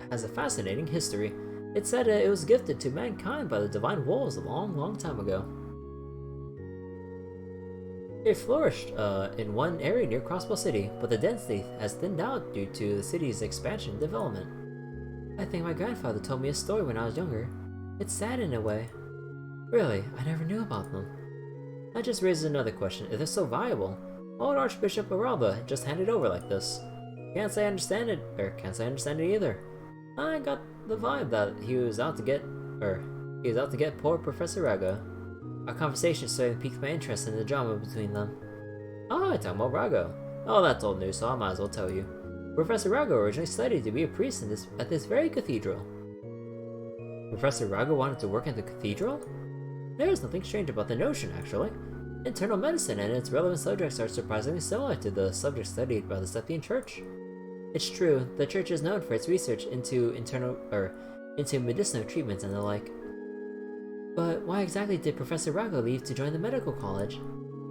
has a fascinating history. It's said it was gifted to mankind by the divine wolves a long time ago. It flourished in one area near Crossbow City, but the density has thinned out due to the city's expansion and development. I think my grandfather told me a story when I was younger. It's sad in a way. Really, I never knew about them. That just raises another question. If they're so valuable, why would Archbishop Aralda just hand it over like this? Can't say I understand it, or can't say I understand it either. I got the vibe that he was out to get poor Professor Rago. Our conversation started to pique my interest in the drama between them. Oh, I talk about Rago. Oh, that's old news, so I might as well tell you. Professor Rago originally studied to be a priest at this very cathedral. Professor Rago wanted to work in the cathedral? There is nothing strange about the notion, actually. Internal medicine and its relevant subjects are surprisingly similar to the subjects studied by the Septian Church. It's true, the church is known for its research into medicinal treatments and the like. But why exactly did Professor Rago leave to join the medical college?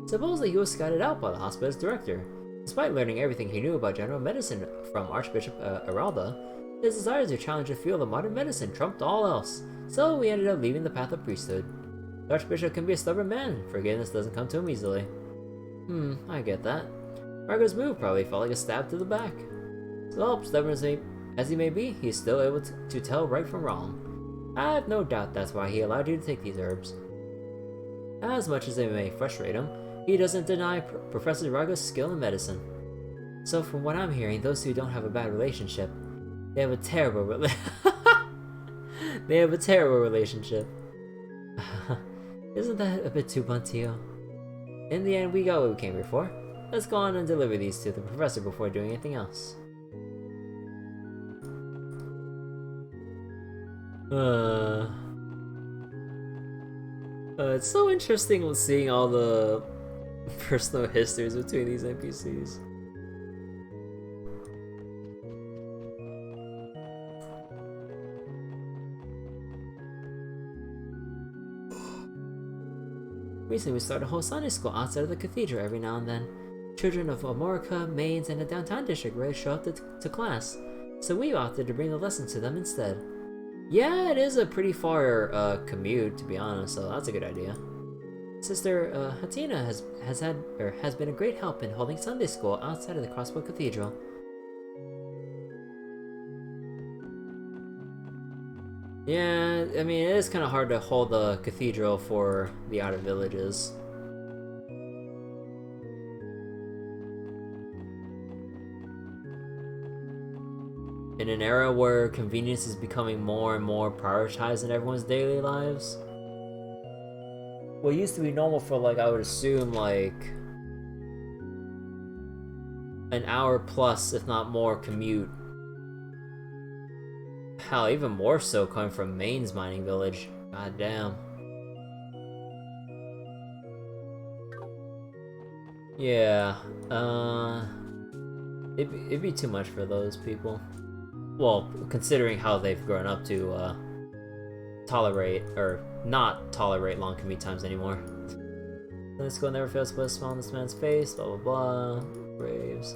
Supposedly he was scouted out by the hospital's director. Despite learning everything he knew about general medicine from Archbishop Aralda, his desire to challenge the field of modern medicine trumped all else, so he ended up leaving the path of priesthood. The Archbishop can be a stubborn man. Forgiveness doesn't come to him easily. I get that. Rago's move probably felt like a stab to the back. So, stubborn as he may be, he's still able to tell right from wrong. I have no doubt that's why he allowed you to take these herbs. As much as it may frustrate him, he doesn't deny Professor Rago's skill in medicine. So from what I'm hearing, those who don't have a bad relationship, they have a terrible relationship. Isn't that a bit too blunt, Tio? In the end, we got what we came here for. Let's go on and deliver these to the professor before doing anything else. It's so interesting seeing all the personal histories between these NPCs. Recently, we started a whole Sunday school outside of the cathedral every now and then. Children of Amorica, Mainz, and the downtown district rarely show up to class, so we opted to bring the lesson to them instead. Yeah, it is a pretty far commute, to be honest, so that's a good idea. Sister Hatina has been a great help in holding Sunday school outside of the Crossbow Cathedral. Yeah, I mean, it is kind of hard to hold the cathedral for the outer villages. In an era where convenience is becoming more and more prioritized in everyone's daily lives. What used to be normal for, like, I would assume, like, an hour plus, if not more, commute. Hell, even more so coming from Mainz mining village. God damn. Yeah, it'd be too much for those people. Well, considering how they've grown up to tolerate, or not tolerate long commute times anymore. Sunday school never fails to put a smile on this man's face, blah blah blah. Braves.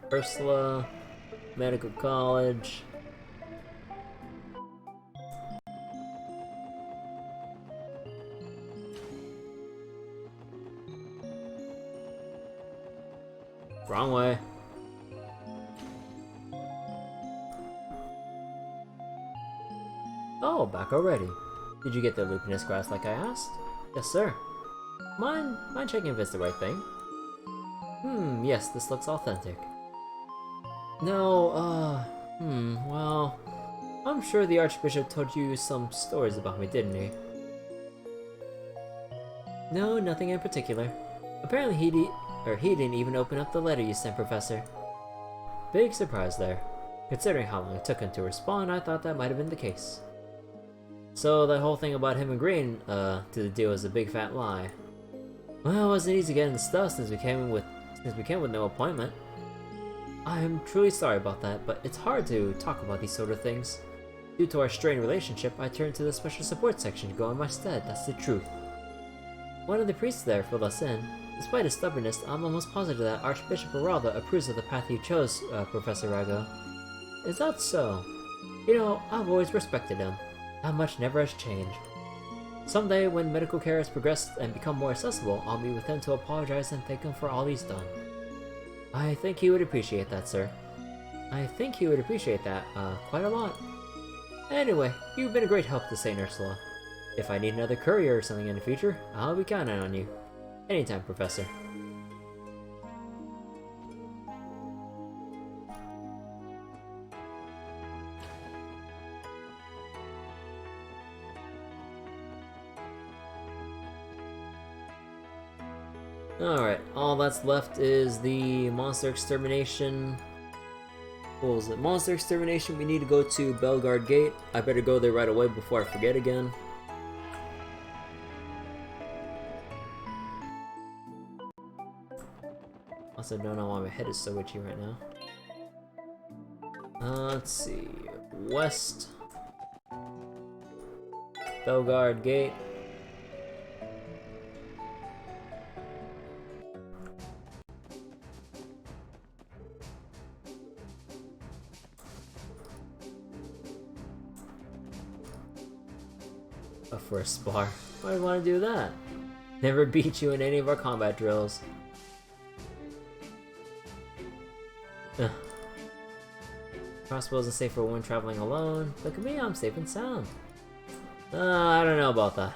Ursula, Medical College. Wrong way. Oh, back already. Did you get the lupinous grass like I asked? Yes, sir. Mind checking if it's the right thing? Yes, this looks authentic. No, well... I'm sure the Archbishop told you some stories about me, didn't he? No, nothing in particular. Apparently he didn't even open up the letter you sent, Professor. Big surprise there. Considering how long it took him to respond, I thought that might have been the case. So that whole thing about him agreeing to the deal was a big fat lie. Well, it wasn't easy getting the stuff since we came with no appointment. I am truly sorry about that, but it's hard to talk about these sort of things. Due to our strained relationship, I turned to the special support section to go in my stead, that's the truth. One of the priests there filled us in. Despite his stubbornness, I'm almost positive that Archbishop Aralda approves of the path you chose, Professor Rago. Is that so? You know, I've always respected him. That much never has changed. Someday, when medical care has progressed and become more accessible, I'll meet with him to apologize and thank him for all he's done. I think he would appreciate that, sir. I think he would appreciate that, quite a lot. Anyway, you've been a great help to St. Ursula. If I need another courier or something in the future, I'll be counting on you. Anytime, Professor. Alright, all that's left is the monster extermination. What was it? Monster extermination, we need to go to Belgard Gate. I better go there right away before I forget again. Also don't know why my head is so itchy right now. Let's see. West. Belgard Gate. For a spar. Why do I want to do that? Never beat you in any of our combat drills. Ugh. Crossbow isn't safe for one traveling alone. Look at me, I'm safe and sound. I don't know about that.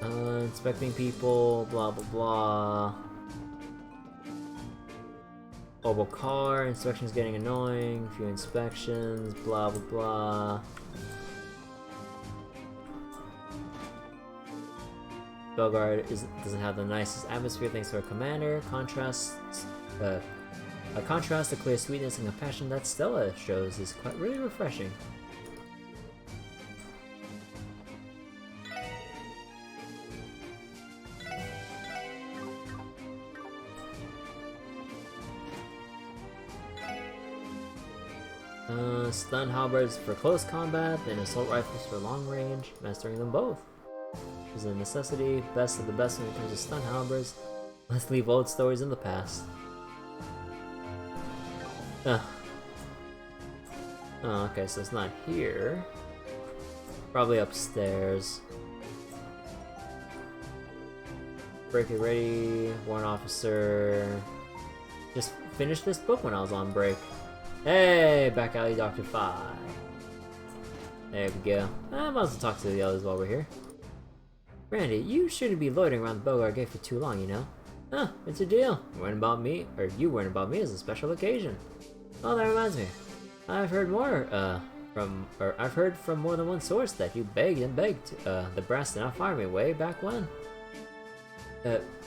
Inspecting people, blah blah blah. Mobile car, inspections getting annoying, few inspections, blah blah blah. Belgard doesn't have the nicest atmosphere thanks to our commander. A contrast, the clear sweetness and compassion that Stella shows is quite really refreshing. Stun halberds for close combat, and assault rifles for long range. Mastering them both is a necessity. Best of the best when it comes to stun halberds. Let's leave old stories in the past. Oh, okay, so it's not here. Probably upstairs. Break it ready. Warrant officer. Just finished this book when I was on break. Hey, back alley Dr. 5. There we go. I might as well talk to the others while we're here. Randy, you shouldn't be loitering around the Belgard Gate for too long, you know? Huh, what's your deal? Worrying about me, or you worrying about me as a special occasion. Oh, that reminds me. I've heard from more than one source that you begged and begged the brass to not fire me way back when.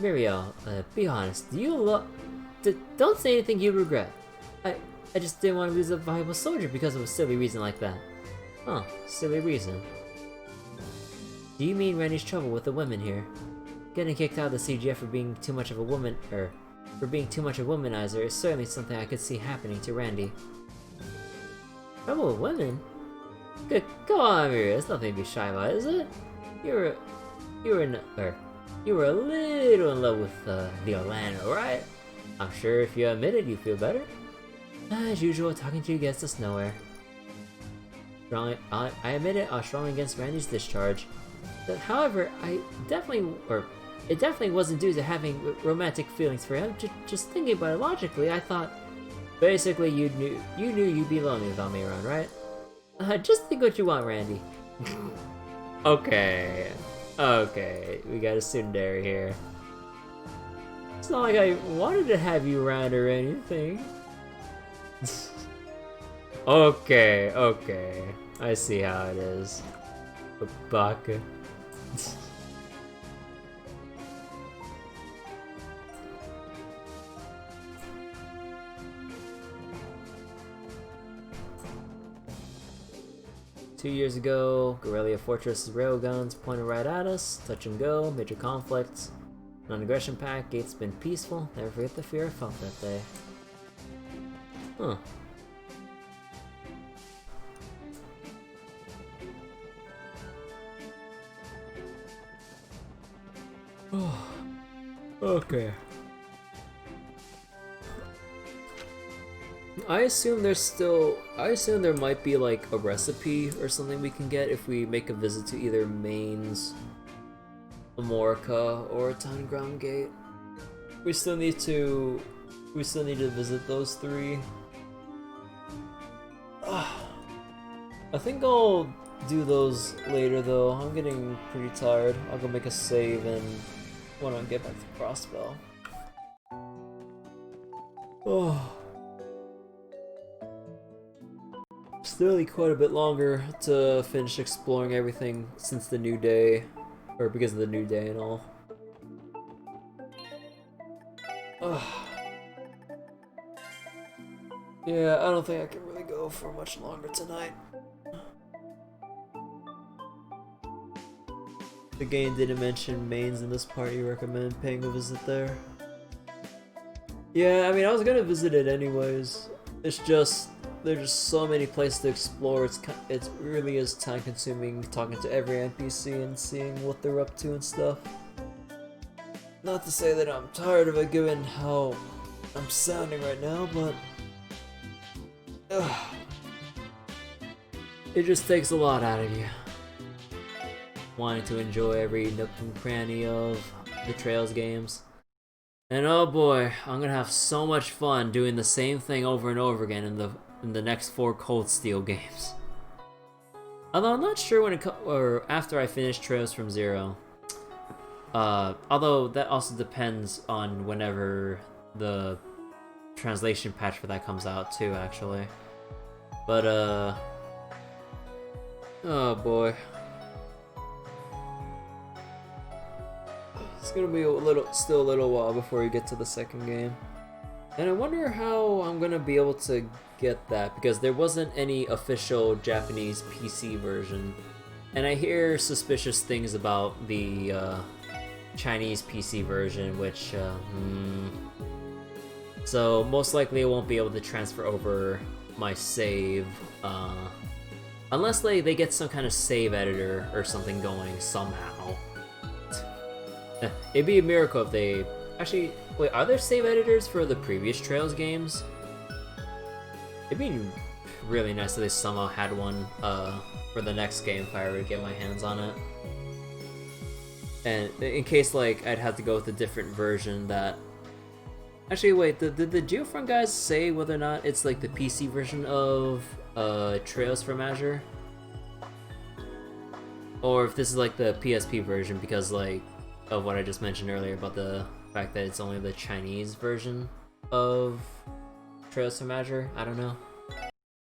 Muriel, be honest, do you don't say anything you regret. I just didn't want to lose a valuable soldier because of a silly reason like that. Huh, silly reason. Do you mean Randy's trouble with the women here? Getting kicked out of the CGF for being too much of a woman, for being too much a womanizer is certainly something I could see happening to Randy. Trouble with women? Good, go on, Muriel, it's nothing to be shy about, is it? You were a little in love with the Orlando, right? I'm sure if you admit it, you feel better. As usual, talking to you gets us nowhere. I admit it, I was strongly against Randy's discharge. But, however, it definitely wasn't due to having romantic feelings for him. Just thinking about it logically, I thought, Basically, you knew you'd be lonely without me around, right? Just think what you want, Randy. Okay. Okay, we got a tsundere here. It's not like I wanted to have you around or anything. Okay, okay. I see how it is. Baka. 2 years ago, Guerrilla Fortress railguns pointed right at us, touch and go, major conflicts. Non-aggression pact, gate's been peaceful, never forget the fear I felt that day. Huh. Okay. I assume there might be like a recipe or something we can get if we make a visit to either Maine's Amorica or Town Ground Gate. We still need to visit those three. I think I'll do those later though. I'm getting pretty tired. I'll go make a save and when I get back to Crossbell. Oh. Still quite a bit longer to finish exploring everything since the new day, or because of the new day and all. Yeah, I don't think I can really go for much longer tonight. The game didn't mention Maine's in this part. You recommend paying a visit there? Yeah, I mean, I was gonna visit it anyways. It's just there's just so many places to explore. It really is time consuming talking to every NPC and seeing what they're up to and stuff. Not to say that I'm tired of it given how I'm sounding right now, but it just takes a lot out of you. Wanting to enjoy every nook and cranny of the Trails games. And oh boy, I'm gonna have so much fun doing the same thing over and over again in the next 4 Cold Steel games. Although I'm not sure when or after I finish Trails from Zero. Although that also depends on whenever the translation patch for that comes out too, actually. But oh boy. It's gonna be still a little while before we get to the second game. And I wonder how I'm gonna be able to get that, because there wasn't any official Japanese PC version. And I hear suspicious things about the Chinese PC version, which, so most likely I won't be able to transfer over my save, unless they get some kind of save editor or something going somehow. It'd be a miracle if they... Actually, wait, are there save editors for the previous Trails games? It'd be really nice if they somehow had one for the next game if I were to get my hands on it. And in case, like, I'd have to go with a different version that... Actually, wait, did the Geofront guys say whether or not it's, like, the PC version of Trails from Azure? Or if this is, like, the PSP version, because, like, of what I just mentioned earlier about the fact that it's only the Chinese version of Trails from Azure? I don't know.